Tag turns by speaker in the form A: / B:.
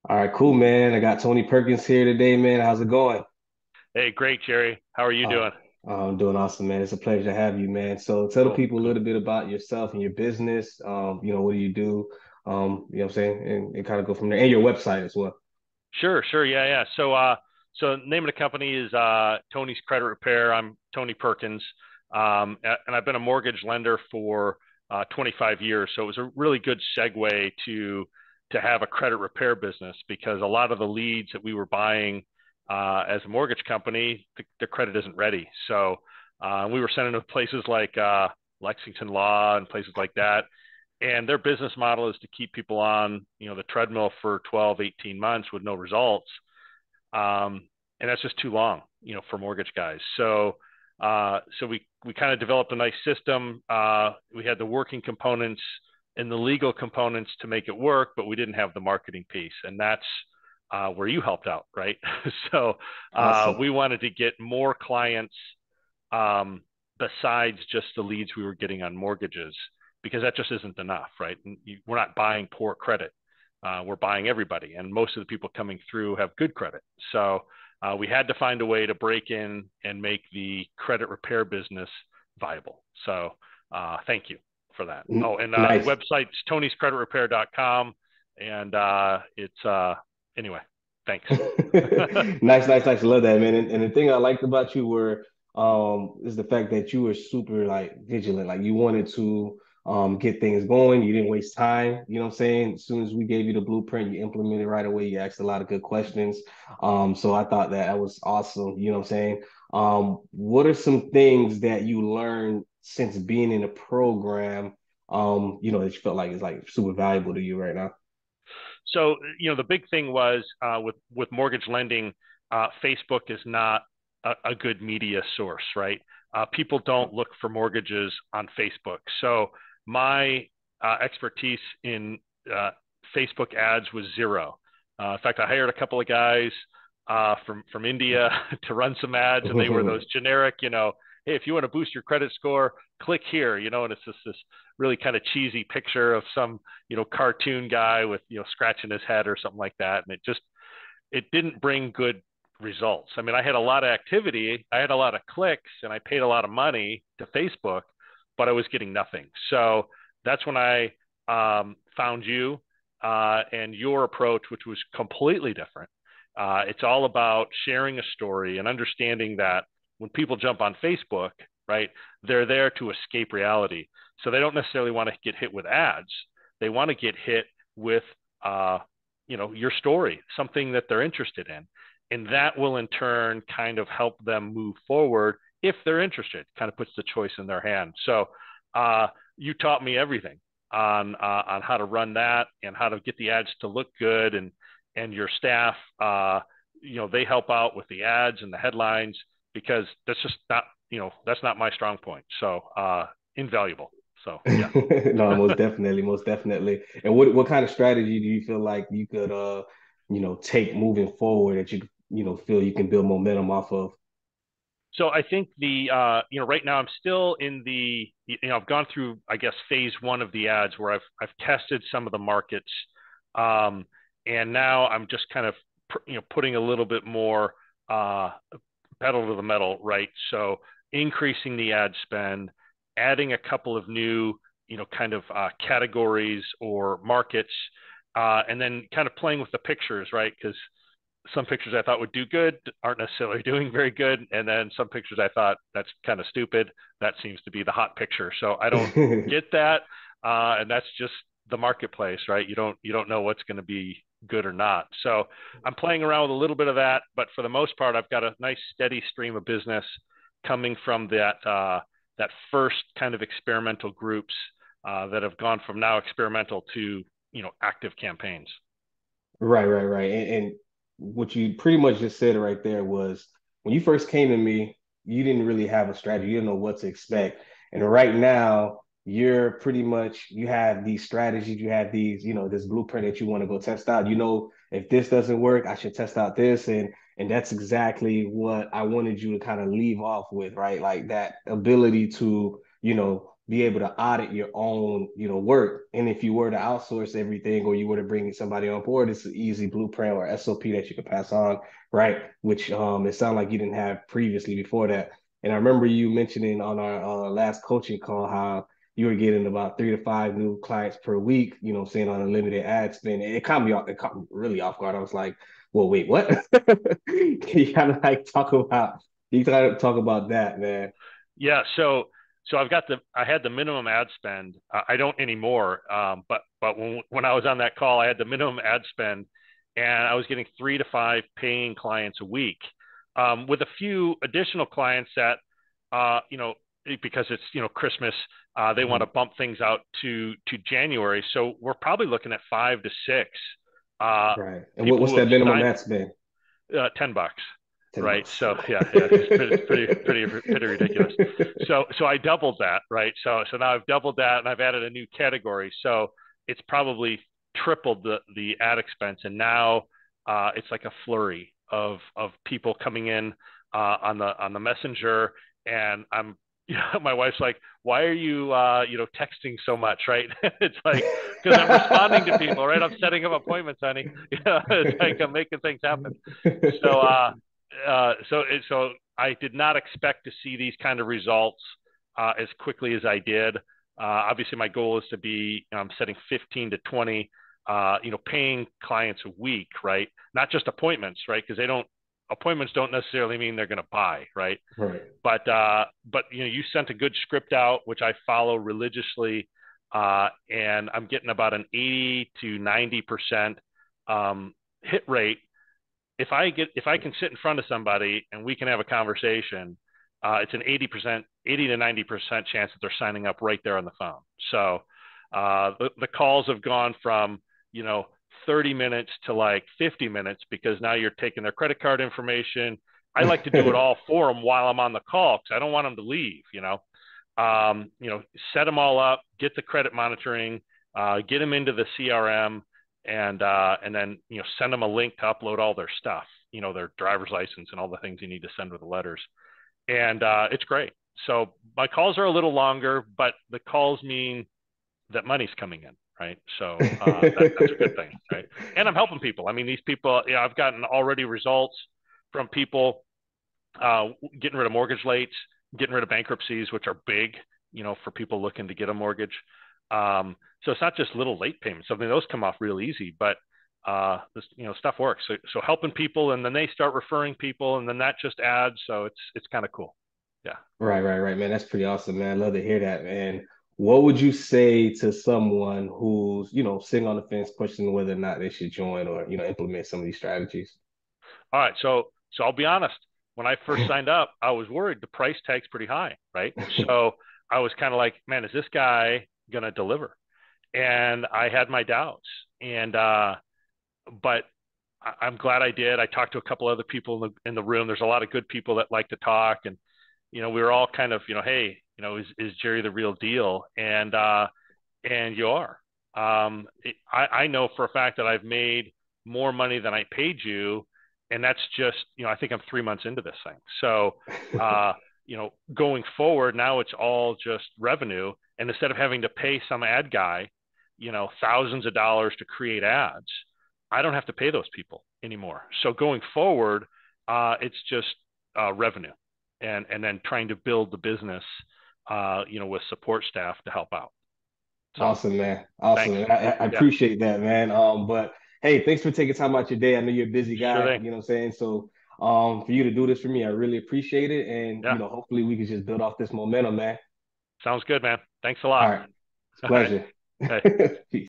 A: All right, cool, man. I got Tony Perkins here today, man. How's it going?
B: Hey, great, Jerry. How are you
A: Uh,
B: doing?
A: I'm doing awesome, man. It's a pleasure to have you, man. So tell the
B: Cool,
A: people a
B: cool.
A: little bit about yourself and your business. What do you do? You know what I'm saying? And kind of go from there. And your website as well.
B: Sure. Yeah, yeah. So name of the company is Tony's Credit Repair. I'm Tony Perkins, and I've been a mortgage lender for 25 years. So it was a really good segue to have a credit repair business because a lot of the leads that we were buying as a mortgage company, the credit isn't ready. So we were sending to places like Lexington Law and places like that, and their business model is to keep people on the treadmill for 12, 18 months with no results. And that's just too long for mortgage guys. So we kind of developed a nice system. We had the working components and the legal components to make it work, but we didn't have the marketing piece, and that's where you helped out, right? So
A: Awesome.
B: we wanted to get more clients um, besides just the leads we were getting on mortgages, because that just isn't enough, right? We're not buying poor credit. We're buying everybody, and most of the people coming through have good credit. So we had to find a way to break in and make the credit repair business viable. So thank you for that. Oh, and the
A: Nice.
B: website's tonyscreditrepair.com. And it's anyway, thanks.
A: Nice. Love that, man. And the thing I liked about you were is the fact that you were super like vigilant. Like you wanted to get things going. You didn't waste time. You know what I'm saying? As soon as we gave you the blueprint, you implemented right away. You asked a lot of good questions. So I thought that was awesome. You know what I'm saying? What are some things that you learned since being in the program, that you felt like is like super valuable to you right now?
B: So the big thing was with mortgage lending, Facebook is not a good media source, right? People don't look for mortgages on Facebook. So my expertise in Facebook ads was zero. In fact, I hired a couple of guys from India to run some ads, and they were those generic, hey, if you want to boost your credit score, click here, and it's just this really kind of cheesy picture of some cartoon guy with scratching his head or something like that, and it didn't bring good results. I mean, I had a lot of activity, I had a lot of clicks, and I paid a lot of money to Facebook, but I was getting nothing. So that's when I found you and your approach, which was completely different. It's all about sharing a story and understanding that when people jump on Facebook, right, they're there to escape reality. So they don't necessarily want to get hit with ads. They want to get hit with, your story, something that they're interested in. And that will in turn kind of help them move forward if they're interested, kind of puts the choice in their hand. So you taught me everything on how to run that and how to get the ads to look good, and your staff, they help out with the ads and the headlines because that's just not, that's not my strong point. So invaluable. So yeah.
A: No, most definitely, most definitely. And what kind of strategy do you feel like you could take moving forward that you feel you can build momentum off of?
B: So I think right now I'm still in I've gone through, I guess, phase one of the ads where I've tested some of the markets, um, and now I'm just kind of putting a little bit more uh, pedal to the metal, right? So increasing the ad spend, adding a couple of new, kind of categories or markets, and then kind of playing with the pictures, right? Because some pictures I thought would do good aren't necessarily doing very good, and then some pictures I thought that's kind of stupid. That seems to be the hot picture. So I don't get that, and that's just the marketplace, right? You don't know what's going to be good or not. So I'm playing around with a little bit of that, but for the most part, I've got a nice steady stream of business coming from that first kind of experimental groups that have gone from now experimental to active campaigns.
A: Right. And what you pretty much just said right there was when you first came to me, you didn't really have a strategy. You didn't know what to expect. And right now, you're pretty much you have these strategies, you have these, this blueprint that you want to go test out. You know, if this doesn't work, I should test out this. And that's exactly what I wanted you to kind of leave off with, right? Like that ability to, be able to audit your own, work. And if you were to outsource everything or you were to bring somebody on board, it's an easy blueprint or SOP that you can pass on, right? Which it sounded like you didn't have previously before that. And I remember you mentioning on our last coaching call how you were getting about 3 to 5 new clients per week, saying on a limited ad spend. It caught me really off guard. I was like, well, wait, what? Can you kind of like talk about that, man?
B: Yeah. So I had the minimum ad spend. I don't anymore. But when I was on that call, I had the minimum ad spend, and I was getting 3 to 5 paying clients a week, with a few additional clients that, because it's Christmas, they want to
A: Mhm.
B: bump things out to January. So we're probably looking at 5 to 6 uh,
A: Right. And
B: people
A: what's
B: who have
A: that minimum
B: signed
A: ad spend?
B: $10,
A: Ten
B: right?
A: bucks.
B: So yeah, it's pretty ridiculous. So I doubled that, right? So now I've doubled that, and I've added a new category. So it's probably tripled the ad expense, and now it's like a flurry of people coming in on the messenger, and my wife's like, why are you texting so much, right? It's like, because I'm responding to people, right? I'm setting up appointments, honey. It's like I'm making things happen. So so I did not expect to see these kind of results as quickly as I did. Obviously, my goal is to be setting 15 to 20 paying clients a week, right? Not just appointments, right? Because they don't appointments don't necessarily mean they're going to buy, right?
A: Right.
B: But you sent a good script out, which I follow religiously, and I'm getting about an 80 to 90% hit rate. If I can sit in front of somebody and we can have a conversation, it's an 80 to 90% chance that they're signing up right there on the phone. So the calls have gone from 30 minutes to like 50 minutes, because now you're taking their credit card information. I like to do it all for them while I'm on the call, because I don't want them to leave. Set them all up, get the credit monitoring, get them into the CRM, and then send them a link to upload all their stuff, their driver's license and all the things you need to send with the letters. And it's great. So my calls are a little longer, but the calls mean that money's coming in, right? So that's a good thing, right? And I'm helping people. I mean, these people, I've gotten already results from people getting rid of mortgage lates, getting rid of bankruptcies, which are big, for people looking to get a mortgage. So it's not just little late payments. I mean, those come off real easy, but this, stuff works. So helping people, and then they start referring people, and then that just adds. So it's kind of cool. Yeah.
A: Right, man. That's pretty awesome, man. Love to hear that, man. What would you say to someone who's, sitting on the fence, questioning whether or not they should join or, implement some of these strategies?
B: All right. So I'll be honest. When I first signed up, I was worried. The price tag's pretty high, right? So I was kind of like, man, is this guy gonna deliver? And I had my doubts. And but I'm glad I did. I talked to a couple other people in the room. There's a lot of good people that like to talk, and we were all kind of, hey, is Jerry the real deal? And you are. I know for a fact that I've made more money than I paid you, and that's just, I think I'm 3 months into this thing. So, going forward, now it's all just revenue, and instead of having to pay some ad guy, thousands of dollars to create ads, I don't have to pay those people anymore. So going forward, it's just revenue, and then trying to build the business, with support staff to help out. So
A: Awesome, man. Awesome.
B: thanks.
A: Man. I
B: Yeah,
A: appreciate that, man. But hey, thanks for taking time out your day. I know you're a busy
B: sure
A: guy,
B: thing.
A: you know what I'm saying? So, for you to do this for me, I really appreciate it. And,
B: Yeah,
A: hopefully we can just build off this momentum, man.
B: sounds good, man. Thanks a
A: All
B: lot.
A: right. It's a
B: All right.
A: pleasure.
B: Hey.
A: Peace.